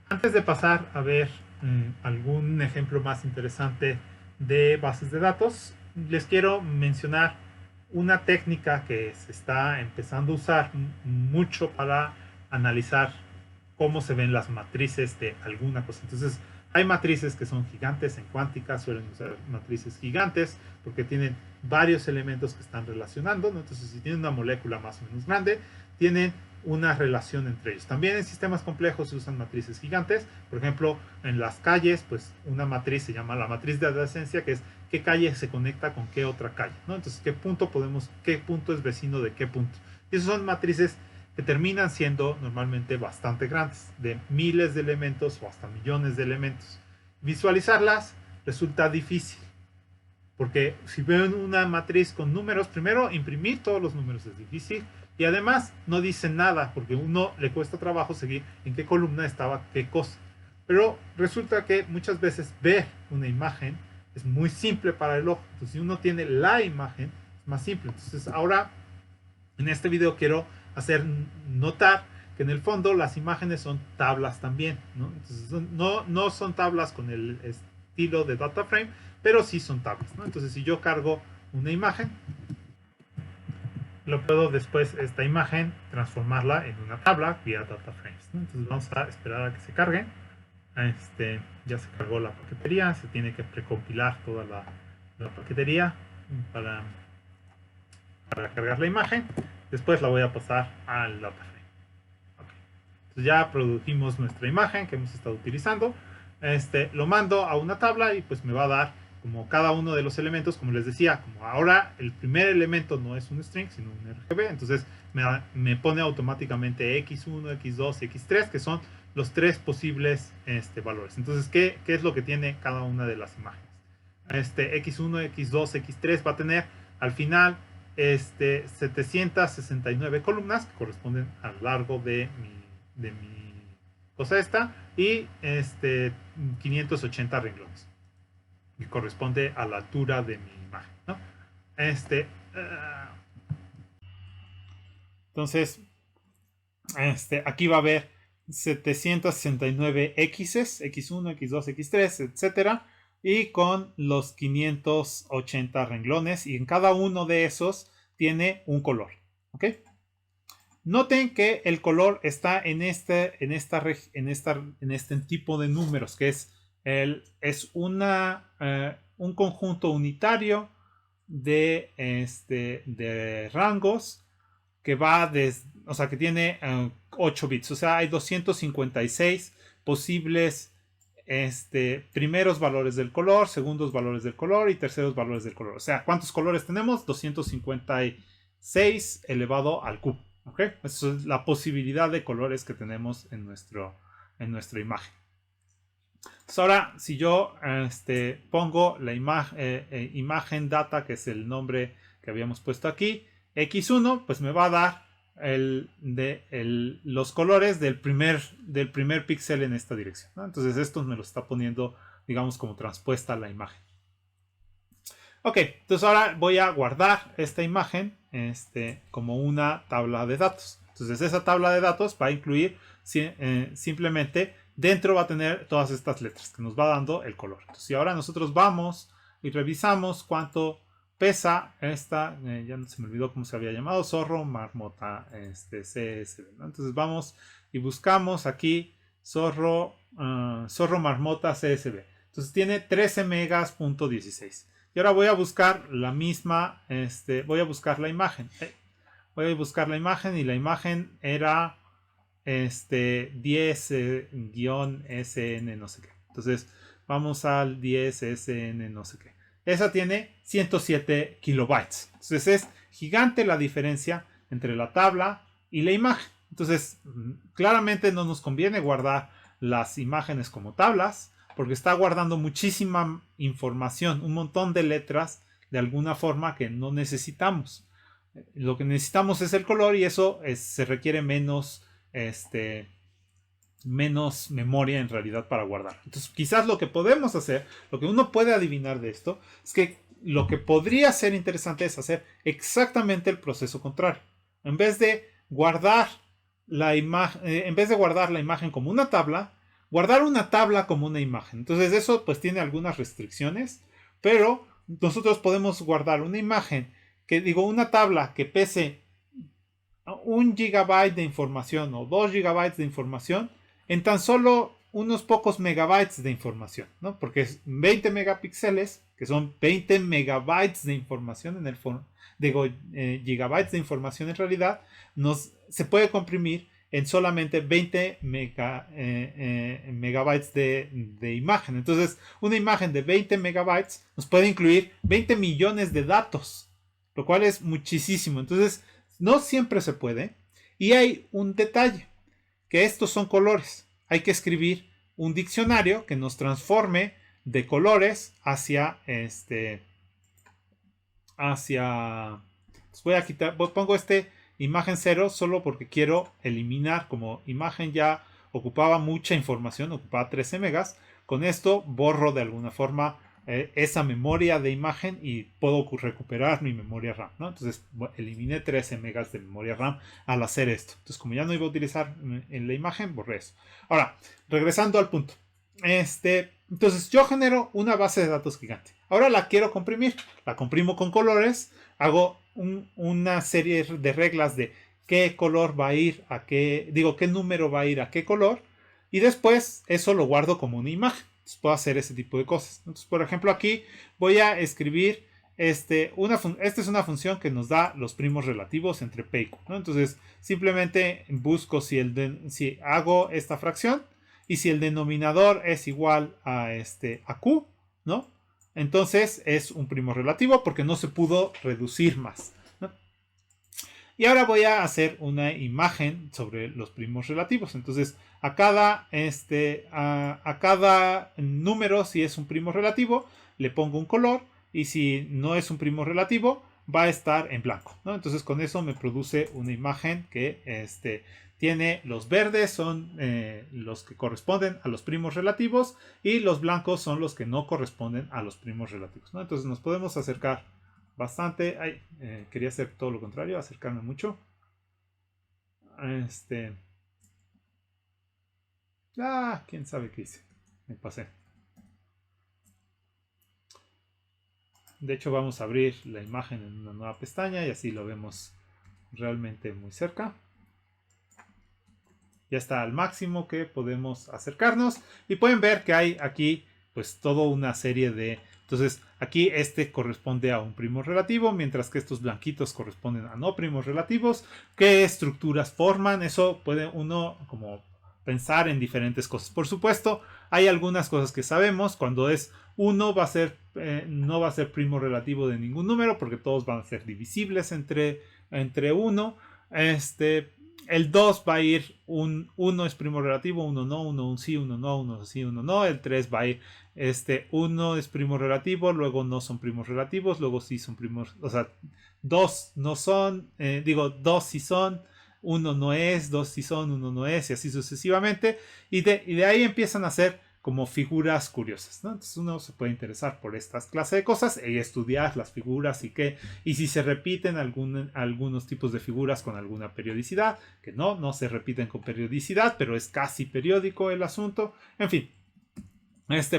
Antes de pasar a ver algún ejemplo más interesante de bases de datos, les quiero mencionar una técnica que se está empezando a usar mucho para analizar cómo se ven las matrices de alguna cosa. Entonces, hay matrices que son gigantes en cuántica, suelen usar matrices gigantes porque tienen varios elementos que están relacionando, ¿no? Entonces, si tienen una molécula más o menos grande, tienen una relación entre ellos. También en sistemas complejos se usan matrices gigantes. Por ejemplo, en las calles, pues una matriz se llama la matriz de adyacencia, que es qué calle se conecta con qué otra calle, ¿no? Entonces, qué punto es vecino de qué punto. Y esas son matrices que terminan siendo normalmente bastante grandes, de miles de elementos o hasta millones de elementos. Visualizarlas resulta difícil, porque si veo una matriz con números, primero imprimir todos los números es difícil y además no dice nada, porque a uno le cuesta trabajo seguir en qué columna estaba qué cosa. Pero resulta que muchas veces ver una imagen es muy simple para el ojo. Entonces, si uno tiene la imagen, es más simple. Entonces, ahora en este video quiero hacer notar que en el fondo las imágenes son tablas también, ¿no? Entonces no son tablas con el estilo de data frame, pero sí son tablas, ¿no? Entonces si yo cargo una imagen, lo puedo después esta imagen transformarla en una tabla vía data frames, ¿no? Entonces vamos a esperar a que se cargue. Ya se cargó la paquetería, se tiene que precompilar toda la paquetería para, para cargar la imagen. Después la voy a pasar al data frame. Okay. Entonces ya produjimos nuestra imagen que hemos estado utilizando. Lo mando a una tabla y pues me va a dar como cada uno de los elementos, como les decía, como ahora el primer elemento no es un string, sino un RGB, entonces me pone automáticamente x1, x2 y x3, que son los tres posibles valores. Entonces, ¿qué es lo que tiene cada una de las imágenes? x1, x2, x3 va a tener al final 769 columnas que corresponden al largo de mi cosa esta y 580 renglones que corresponde a la altura de mi imagen, ¿no? Entonces, aquí va a haber 769 X's, X1, X2, X3, etcétera, y con los 580 renglones, y en cada uno de esos tiene un color, ¿ok? Noten que el color está en este tipo de números, que es un conjunto unitario de rangos que va o sea, que tiene 8 bits. O sea, hay 256 posibles primeros valores del color, segundos valores del color y terceros valores del color. O sea, ¿cuántos colores tenemos? 256 elevado al cubo. ¿Ok? Esa es la posibilidad de colores que tenemos en nuestra imagen. Entonces ahora, si yo pongo la imagen data, que es el nombre que habíamos puesto aquí, x1, pues me va a dar los colores del primer píxel en esta dirección, ¿no? Entonces esto me lo está poniendo, digamos, como transpuesta a la imagen. Ok, entonces ahora voy a guardar esta imagen como una tabla de datos. Entonces esa tabla de datos va a incluir simplemente, dentro va a tener todas estas letras que nos va dando el color. Entonces si ahora nosotros vamos y revisamos cuánto pesa esta, ya no se me olvidó cómo se había llamado, zorro marmota CSV, ¿no? Entonces vamos y buscamos aquí zorro marmota CSV. Entonces tiene 13 megas.16. Y ahora voy a buscar la misma, voy a buscar la imagen. Voy a buscar la imagen y la imagen era 10-SN no sé qué. Entonces vamos al 10-SN no sé qué. Esa tiene 107 kilobytes. Entonces es gigante la diferencia entre la tabla y la imagen. Entonces claramente no nos conviene guardar las imágenes como tablas, porque está guardando muchísima información, un montón de letras de alguna forma que no necesitamos. Lo que necesitamos es el color y eso se requiere menos memoria en realidad para guardar. Entonces quizás lo que podemos hacer, lo que uno puede adivinar de esto, es que lo que podría ser interesante es hacer exactamente el proceso contrario. En vez de guardar la imagen como una tabla, guardar una tabla como una imagen. Entonces eso pues tiene algunas restricciones, pero nosotros podemos guardar una imagen, una tabla que pese 1 GB de información o 2 GB de información en tan solo unos pocos megabytes de información, ¿no? Porque es 20 megapíxeles, que son 20 megabytes de información en el fondo, digo, gigabytes de información en realidad, se puede comprimir en solamente 20 megabytes de imagen. Entonces, una imagen de 20 megabytes nos puede incluir 20 millones de datos, lo cual es muchísimo. Entonces, no siempre se puede. Y hay un detalle, que estos son colores. Hay que escribir un diccionario que nos transforme de colores hacia voy a quitar, pongo imagen 0 solo porque quiero eliminar, como imagen ya ocupaba mucha información, ocupaba 13 megas. Con esto borro de alguna forma esa memoria de imagen y puedo recuperar mi memoria RAM, ¿no? Entonces eliminé 13 megas de memoria RAM al hacer esto. Entonces, como ya no iba a utilizar en la imagen, borré eso. Ahora, regresando al punto. Entonces yo genero una base de datos gigante. Ahora la quiero comprimir. La comprimo con colores. Hago una serie de reglas de qué color va a ir a qué, qué número va a ir a qué color. Y después eso lo guardo como una imagen. Entonces puedo hacer ese tipo de cosas. Entonces, por ejemplo, aquí voy a escribir esta es una función que nos da los primos relativos entre P y Q, ¿no? Entonces simplemente busco si hago esta fracción y si el denominador es igual a Q, ¿no? Entonces es un primo relativo porque no se pudo reducir más, ¿no? Y ahora voy a hacer una imagen sobre los primos relativos. Entonces a cada número, si es un primo relativo, le pongo un color, y si no es un primo relativo, va a estar en blanco, ¿no? Entonces con eso me produce una imagen que tiene los verdes son los que corresponden a los primos relativos y los blancos son los que no corresponden a los primos relativos, ¿no? Entonces nos podemos acercar bastante. Quería hacer todo lo contrario, acercarme mucho. Quién sabe qué hice. Me pasé. De hecho, vamos a abrir la imagen en una nueva pestaña y así lo vemos realmente muy cerca. Ya está al máximo que podemos acercarnos y pueden ver que hay aquí pues toda una serie de... Entonces aquí corresponde a un primo relativo, mientras que estos blanquitos corresponden a no primos relativos. ¿Qué estructuras forman? Eso puede uno como pensar en diferentes cosas. Por supuesto, hay algunas cosas que sabemos. Cuando es 1 va a ser no va a ser primo relativo de ningún número porque todos van a ser divisibles entre 1. El 2 va a ir 1 es primo relativo, 1 no, 1 sí, 1 no, 1 sí, 1 no. El 3 va a ir 1 es primo relativo, luego no son primos relativos, luego sí son primos, o sea, 2 no son, 2 sí son, 1 no es, 2 sí son, 1 no es, y así sucesivamente. Y de ahí empiezan a ser como figuras curiosas, ¿no? Entonces uno se puede interesar por estas clases de cosas y estudiar las figuras y si se repiten algunos tipos de figuras con alguna periodicidad, que no se repiten con periodicidad, pero es casi periódico el asunto. En fin,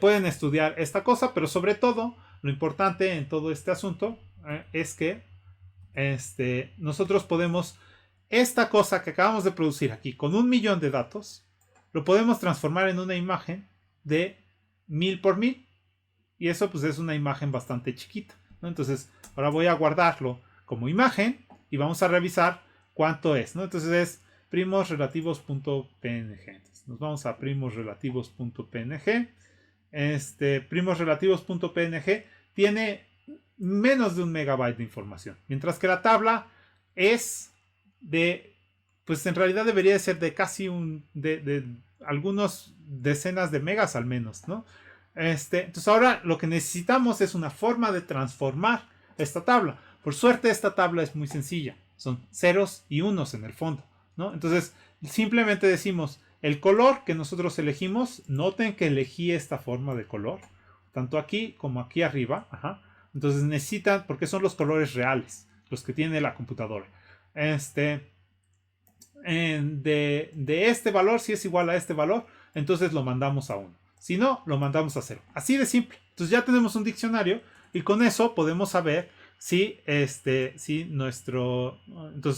pueden estudiar esta cosa, pero sobre todo lo importante en todo este asunto es que nosotros podemos, esta cosa que acabamos de producir aquí con 1.000.000 de datos, lo podemos transformar en una imagen de 1000 por 1000, y eso pues es una imagen bastante chiquita, ¿no? Entonces ahora voy a guardarlo como imagen y vamos a revisar cuánto es, ¿no? Entonces es primosrelativos.png. Nos vamos a primosrelativos.png. Primosrelativos.png tiene menos de 1 megabyte de información, mientras que la tabla es pues en realidad debería ser de casi de algunos decenas de megas al menos, ¿no? Entonces ahora lo que necesitamos es una forma de transformar esta tabla. Por suerte esta tabla es muy sencilla, son ceros y unos en el fondo, ¿no? Entonces simplemente decimos el color que nosotros elegimos. Noten que elegí esta forma de color, tanto aquí como aquí arriba. Ajá. Entonces necesitan, porque son los colores reales, los que tiene la computadora. de este valor, si es igual a este valor, entonces lo mandamos a 1. Si no, lo mandamos a 0. Así de simple. Entonces ya tenemos un diccionario y con eso podemos saber si entonces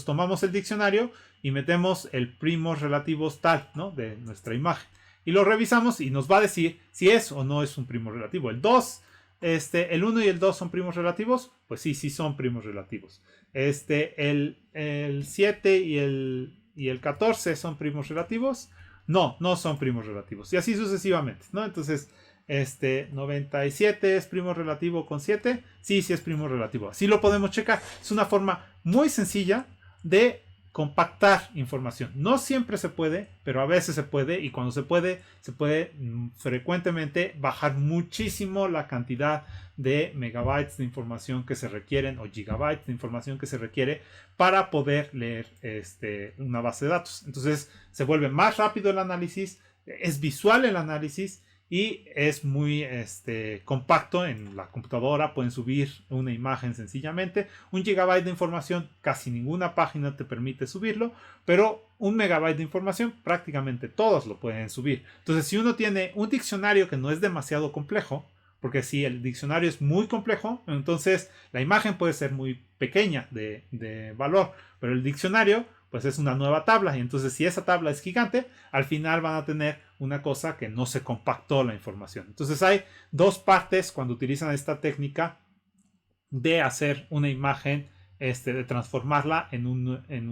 tomamos el diccionario y metemos el primos relativos tal, ¿no? De nuestra imagen. Y lo revisamos y nos va a decir si es o no es un primo relativo. El 2, el 1 y el 2 son primos relativos. Pues sí, sí son primos relativos. El 7 y el 14 son primos relativos. No, no son primos relativos. Y así sucesivamente, ¿no? Entonces, 97 es primo relativo con 7. Sí, sí es primo relativo. Así lo podemos checar. Es una forma muy sencilla de compactar información. No siempre se puede, pero a veces se puede. Y cuando se puede frecuentemente bajar muchísimo la cantidad de megabytes de información que se requieren o gigabytes de información que se requiere para poder leer una base de datos. Entonces se vuelve más rápido el análisis, es visual el análisis y es muy compacto en la computadora. Pueden subir una imagen sencillamente. 1 GB de información, casi ninguna página te permite subirlo, pero 1 MB de información prácticamente todos lo pueden subir. Entonces, si uno tiene un diccionario que no es demasiado complejo, porque si el diccionario es muy complejo, entonces la imagen puede ser muy pequeña de valor, pero el diccionario pues es una nueva tabla, y entonces si esa tabla es gigante, al final van a tener una cosa que no se compactó la información. Entonces hay dos partes cuando utilizan esta técnica de hacer una imagen, de transformarla en una en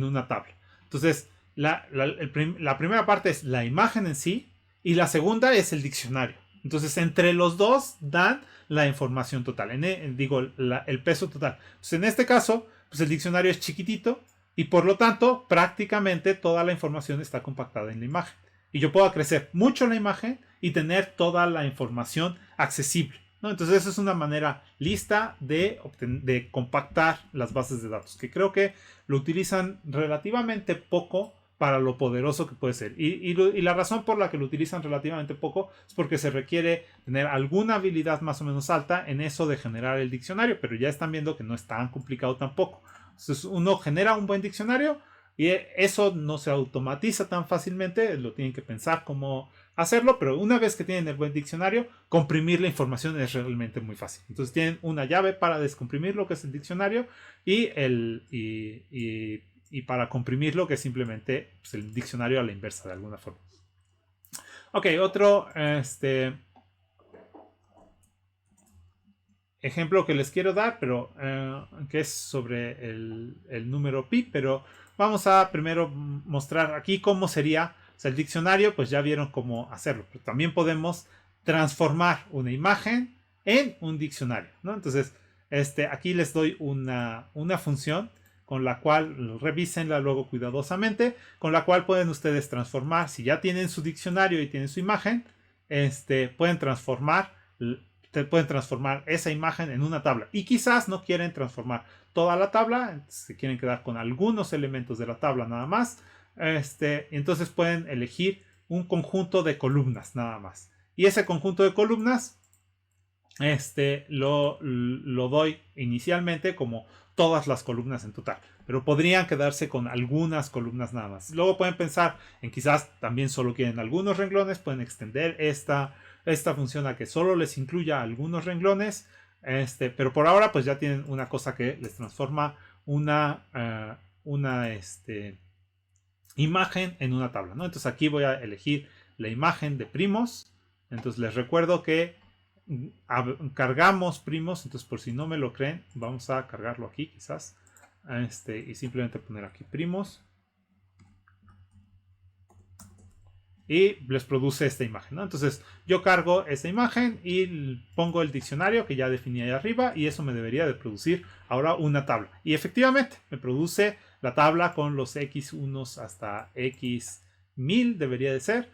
una tabla. Entonces, la primera parte es la imagen en sí y la segunda es el diccionario. Entonces, entre los dos dan la información total, el peso total. Entonces, en este caso, pues el diccionario es chiquitito y por lo tanto, prácticamente toda la información está compactada en la imagen. Y yo puedo crecer mucho la imagen y tener toda la información accesible, ¿no? Entonces, esa es una manera lista de compactar las bases de datos, que creo que lo utilizan relativamente poco para lo poderoso que puede ser. Y la razón por la que lo utilizan relativamente poco es porque se requiere tener alguna habilidad más o menos alta en eso de generar el diccionario, pero ya están viendo que no es tan complicado tampoco. Entonces uno genera un buen diccionario y eso no se automatiza tan fácilmente, lo tienen que pensar cómo hacerlo, pero una vez que tienen el buen diccionario, comprimir la información es realmente muy fácil. Entonces tienen una llave para descomprimir lo que es el diccionario y para comprimirlo, que es simplemente pues, el diccionario a la inversa de alguna forma. Ok, otro ejemplo que les quiero dar, pero que es sobre el número pi, pero vamos a primero mostrar aquí cómo sería, o sea, el diccionario, pues ya vieron cómo hacerlo, pero también podemos transformar una imagen en un diccionario, ¿no? Entonces, aquí les doy una función con la cual, revísenla luego cuidadosamente, con la cual pueden ustedes transformar, si ya tienen su diccionario y tienen su imagen, pueden transformar esa imagen en una tabla. Y quizás no quieren transformar toda la tabla, se quieren quedar con algunos elementos de la tabla nada más. Entonces pueden elegir un conjunto de columnas nada más. Y ese conjunto de columnas lo doy inicialmente como todas las columnas en total, pero podrían quedarse con algunas columnas nada más. Luego pueden pensar en quizás también solo quieren algunos renglones, pueden extender esta función a que solo les incluya algunos renglones, pero por ahora pues ya tienen una cosa que les transforma una imagen en una tabla, ¿no? Entonces aquí voy a elegir la imagen de primos. Entonces les recuerdo que cargamos primos, entonces por si no me lo creen, vamos a cargarlo aquí quizás, y simplemente poner aquí primos y les produce esta imagen, ¿no? Entonces yo cargo esta imagen y pongo el diccionario que ya definí ahí arriba y eso me debería de producir ahora una tabla, y efectivamente me produce la tabla con los x1 hasta x1000 debería de ser,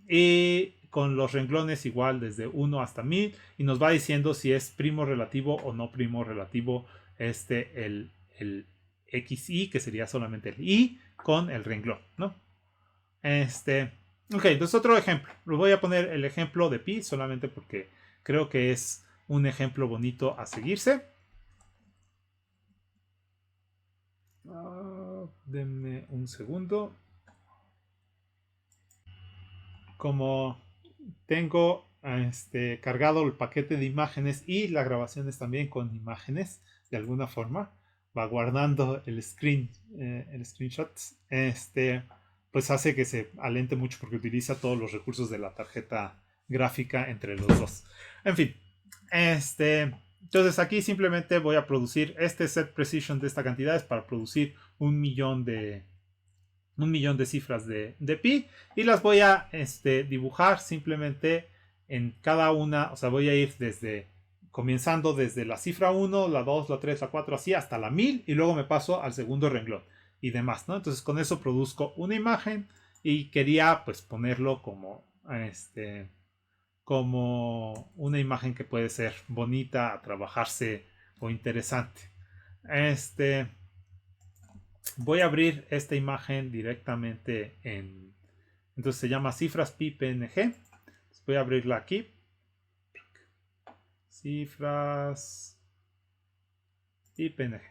y con los renglones igual desde 1 hasta 1000 y nos va diciendo si es primo relativo o no primo relativo el xi, que sería solamente el i con el renglón, ¿no? Ok, entonces otro ejemplo. Les voy a poner el ejemplo de pi solamente porque creo que es un ejemplo bonito a seguirse. Denme un segundo. Como tengo cargado el paquete de imágenes y las grabaciones también con imágenes, de alguna forma, va guardando el screenshot, pues hace que se alente mucho porque utiliza todos los recursos de la tarjeta gráfica entre los dos. En fin, entonces aquí simplemente voy a producir este set precision de esta cantidad es para producir 1.000.000 de cifras de pi y las voy a dibujar simplemente en cada una, o sea, voy a ir comenzando desde la cifra 1, la 2, la 3, la 4, así hasta la 1000 y luego me paso al segundo renglón y demás, ¿no? Entonces con eso produzco una imagen y quería pues ponerlo como una imagen que puede ser bonita, a trabajarse o interesante. Voy a abrir esta imagen directamente entonces se llama cifras pi png. Voy a abrirla aquí. Cifras pi png.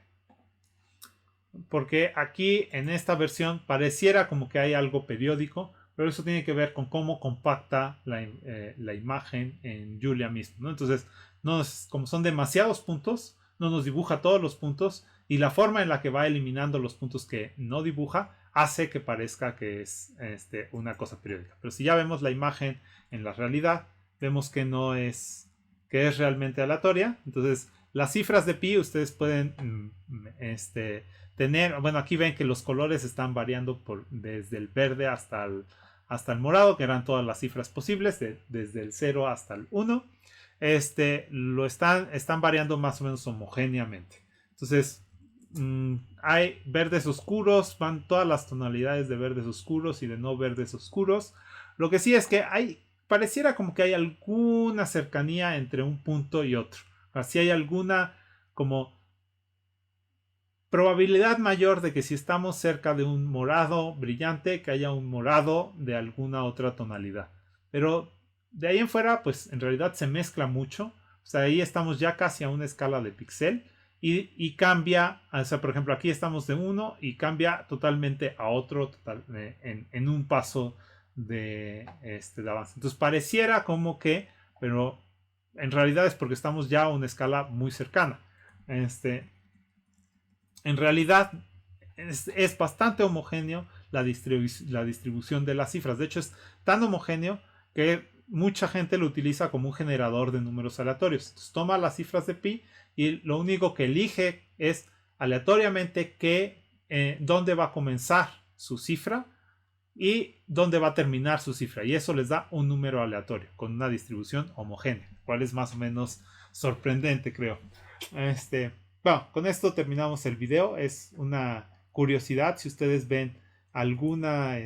Porque aquí en esta versión pareciera como que hay algo periódico, pero eso tiene que ver con cómo compacta la imagen en Julia mismo, ¿no? Entonces, como son demasiados puntos, no nos dibuja todos los puntos y la forma en la que va eliminando los puntos que no dibuja hace que parezca que es una cosa periódica. Pero si ya vemos la imagen en la realidad, vemos que no es, que es realmente aleatoria. Entonces, las cifras de pi ustedes pueden tener, bueno, aquí ven que los colores están variando desde el verde hasta el morado, que eran todas las cifras posibles, desde el 0 hasta el 1. Están variando más o menos homogéneamente. Entonces, hay verdes oscuros, van todas las tonalidades de verdes oscuros y de no verdes oscuros. Lo que sí es que pareciera como que hay alguna cercanía entre un punto y otro. Así hay alguna como probabilidad mayor de que si estamos cerca de un morado brillante, que haya un morado de alguna otra tonalidad. Pero de ahí en fuera, pues en realidad se mezcla mucho. O sea, ahí estamos ya casi a una escala de píxel y cambia, o sea, por ejemplo, aquí estamos de 1 y cambia totalmente a otro en un paso de avance. Entonces pareciera como que, pero en realidad es porque estamos ya a una escala muy cercana. En realidad es bastante homogéneo la distribución de las cifras. De hecho, es tan homogéneo que mucha gente lo utiliza como un generador de números aleatorios. Entonces, toma las cifras de pi y lo único que elige es aleatoriamente dónde va a comenzar su cifra y dónde va a terminar su cifra. Y eso les da un número aleatorio con una distribución homogénea, cual es más o menos sorprendente, creo. Bueno, con esto terminamos el video. Es una curiosidad. Si ustedes ven alguna,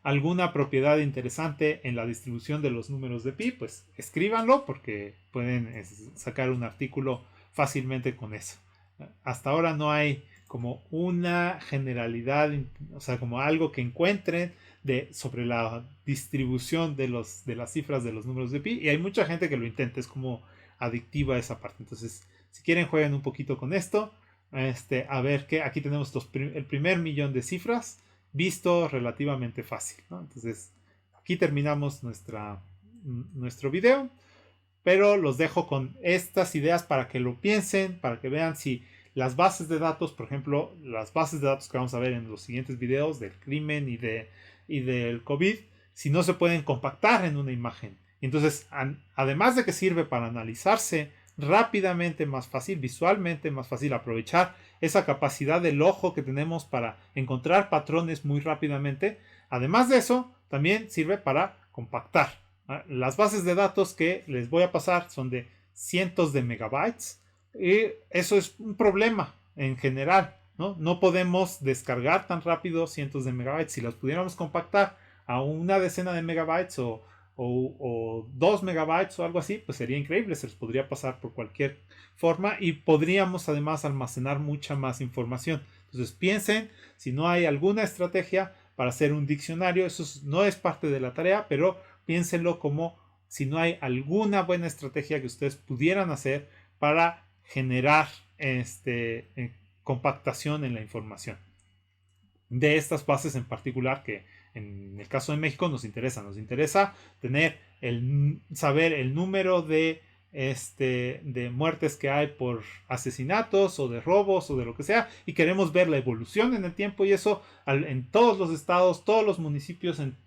alguna propiedad interesante en la distribución de los números de pi, pues escríbanlo porque pueden sacar un artículo fácilmente con eso. Hasta ahora no hay como una generalidad, o sea, como algo que encuentren sobre la distribución de las cifras de los números de pi, y hay mucha gente que lo intenta, es como adictiva esa parte. Entonces, si quieren, jueguen un poquito con esto. A ver que aquí tenemos el primer millón de cifras visto relativamente fácil, ¿no? Entonces, aquí terminamos nuestro video, pero los dejo con estas ideas para que lo piensen, para que vean si las bases de datos, por ejemplo, las bases de datos que vamos a ver en los siguientes videos del crimen y del COVID, si no se pueden compactar en una imagen. Entonces, además de que sirve para analizarse rápidamente más fácil, visualmente más fácil, aprovechar esa capacidad del ojo que tenemos para encontrar patrones muy rápidamente, además de eso, también sirve para compactar. Las bases de datos que les voy a pasar son de cientos de megabytes y eso es un problema en general, ¿no? No podemos descargar tan rápido cientos de megabytes. Si los pudiéramos compactar a una decena de megabytes o 2 megabytes o algo así, pues sería increíble, se los podría pasar por cualquier forma y podríamos además almacenar mucha más información. Entonces piensen si no hay alguna estrategia para hacer un diccionario. Eso no es parte de la tarea, pero piénsenlo como si no hay alguna buena estrategia que ustedes pudieran hacer para generar compactación en la información. De estas bases en particular, que en el caso de México nos interesa tener saber el número de muertes que hay por asesinatos o de robos o de lo que sea, y queremos ver la evolución en el tiempo, y eso en todos los estados, todos los municipios, en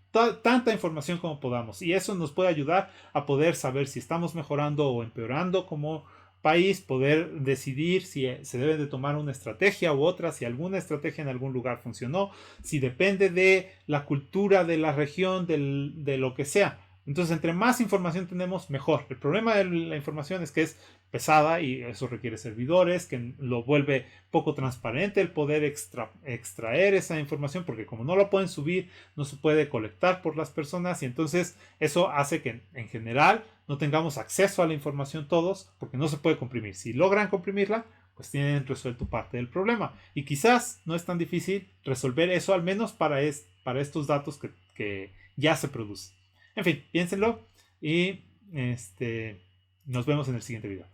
tanta información como podamos, y eso nos puede ayudar a poder saber si estamos mejorando o empeorando como país, poder decidir si se debe de tomar una estrategia u otra, si alguna estrategia en algún lugar funcionó, si depende de la cultura de la región, de lo que sea. Entonces, entre más información tenemos, mejor. El problema de la información es que es pesada y eso requiere servidores, que lo vuelve poco transparente el poder extraer esa información, porque como no lo pueden subir, no se puede colectar por las personas, y entonces eso hace que en general no tengamos acceso a la información todos, porque no se puede comprimir. Si logran comprimirla, pues tienen resuelto parte del problema. Y quizás no es tan difícil resolver eso, al menos para estos datos que ya se producen. En fin, piénsenlo y nos vemos en el siguiente video.